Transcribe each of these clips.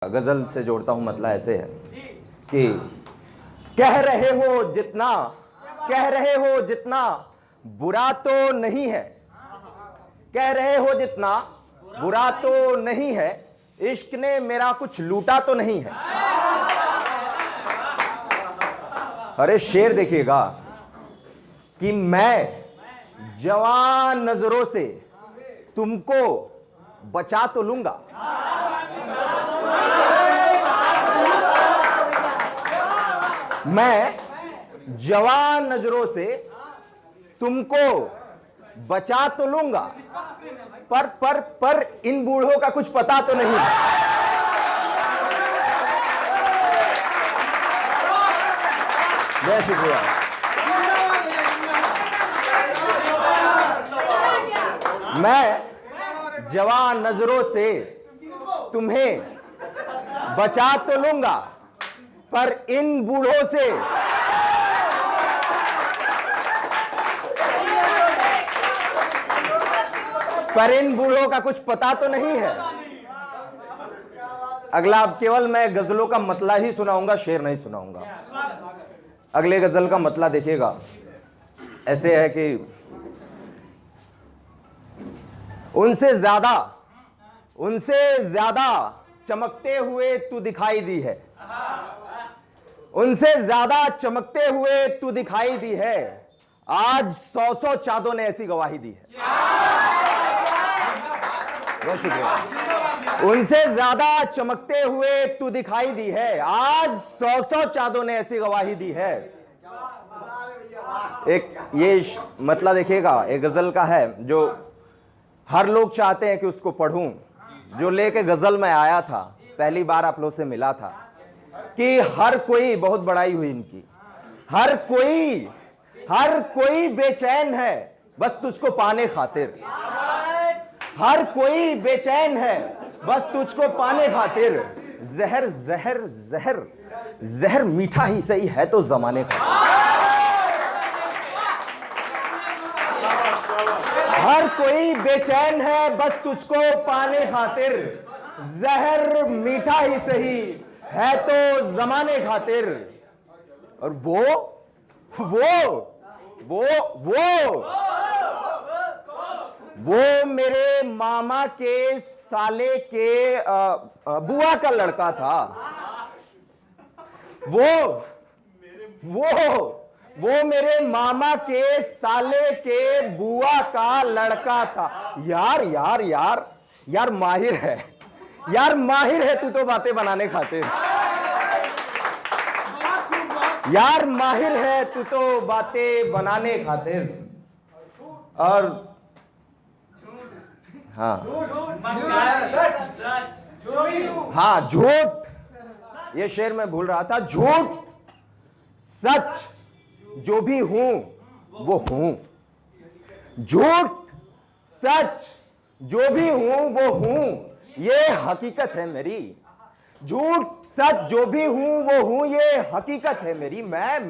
गजल से जोड़ता हूं, मतलब ऐसे है कि कह रहे हो जितना बुरा तो नहीं है, कह रहे हो जितना बुरा तो नहीं है, इश्क ने मेरा कुछ लूटा तो नहीं है। अरे शेर देखिएगा कि मैं जवान नजरों से तुमको बचा तो लूंगा, मैं जवान नजरों से तुमको बचा तो लूंगा, पर इन बूढ़ों का कुछ पता तो नहीं। जय शुक्रिया। मैं जवान नजरों से तुम्हें बचा तो लूंगा, पर इन बूढ़ों से का कुछ पता तो नहीं है। अगला अब केवल मैं गजलों का मतला ही सुनाऊंगा, शेर नहीं सुनाऊंगा। अगले गजल का मतला देखिएगा, ऐसे है कि उनसे ज्यादा चमकते हुए तू दिखाई दी है, उनसे ज्यादा चमकते हुए तू दिखाई दी है, आज 100 चांदों ने ऐसी गवाही दी है। बहुत शुक्रिया। उनसे ज्यादा चमकते हुए तू दिखाई दी है, आज 100 चांदों ने ऐसी गवाही दी है। एक ये मतलब देखिएगा, एक गजल का है जो हर लोग चाहते हैं कि उसको पढ़ूं, जो लेके गजल में आया था, पहली बार आप लोग से मिला था, कि हर कोई, बहुत बड़ाई हुई इनकी, हर कोई बेचैन है बस तुझको पाने खातिर, हर कोई बेचैन है बस तुझको पाने खातिर, जहर जहर जहर जहर मीठा ही सही है तो जमाने का। हर कोई बेचैन है बस तुझको पाने खातिर, जहर मीठा ही सही है तो जमाने खातिर। और वो मेरे मामा के साले के बुआ का लड़का था, वो मेरे मामा के साले के बुआ का लड़का था। यार माहिर है, यार माहिर है तू तो बातें बनाने खातिर, यार माहिर है तू तो बातें बनाने खातिर। और हाँ झूठ, ये शेर मैं भूल रहा था, झूठ सच जो भी हूं वो हूं, झूठ सच जो भी हूं वो हूं, ये हकीकत है मेरी, झूठ सच जो भी हूं वो हूं, ये हकीकत है मेरी। मैं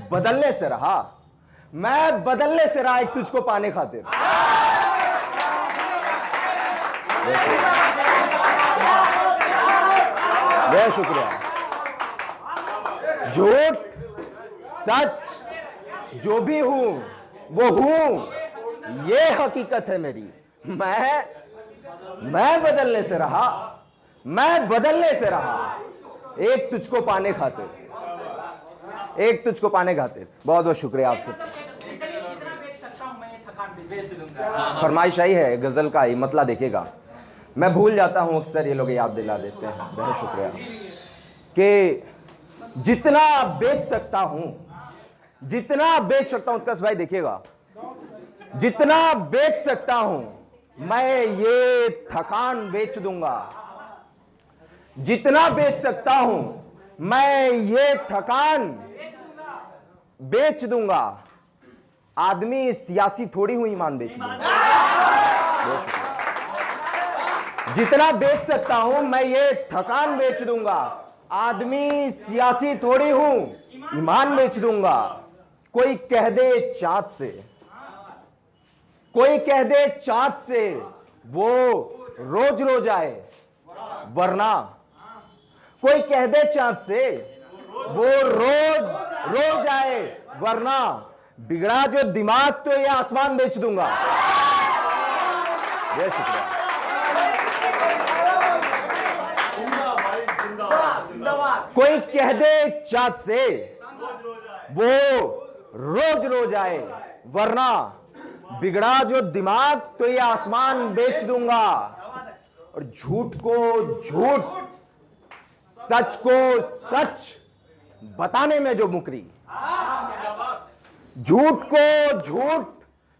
बदलने से रहा एक तुझको पाने खातिर। बहुत शुक्रिया। झूठ सच जो भी हूं वो हूं, ये हकीकत है मेरी। मैं बदलने से रहा एक तुझको पाने खातिर, एक तुझको पाने खातिर। बहुत बहुत शुक्रिया आपसे। फरमाइश आई है गजल का ही मतला देखिएगा, मैं भूल जाता हूं अक्सर, ये लोग याद दिला देते हैं। बहुत शुक्रिया। कि जितना बेच सकता हूं उत्कर्ष भाई देखिएगा, जितना बेच सकता हूं मैं ये थकान बेच दूंगा, जितना बेच सकता हूं मैं ये थकान बेच दूंगा, आदमी सियासी थोड़ी हूं ईमान बेच दूंगा। जितना बेच सकता हूं मैं ये थकान बेच दूंगा, आदमी सियासी थोड़ी हूं ईमान बेच दूंगा। कोई कह दे चाँद से, वो रोज रोज आए, वरना कोई कह दे चांद से वो रोज रोज आए, वरना बिगड़ा जो दिमाग तो ये आसमान बेच दूंगा। जय शुक्रिया। कोई कह दे चाँद से वो रोज रोज आए, वरना बिगड़ा जो दिमाग तो ये आसमान बेच दूंगा। और झूठ को झूठ, सच को सच बताने में जो मुकरी, झूठ को झूठ,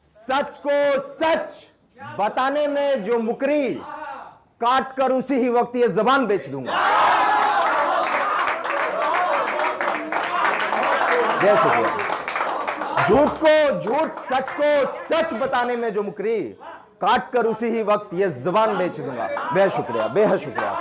सच को सच बताने में जो मुकरी, काट कर उसी ही वक्त ये जबान बेच दूंगा। जय शुक्रिया। झूठ को झूठ, सच को सच बताने में जो मुकरी, काट कर उसी ही वक्त ये जबान बेच दूंगा। बेहद शुक्रिया, बेहद शुक्रिया।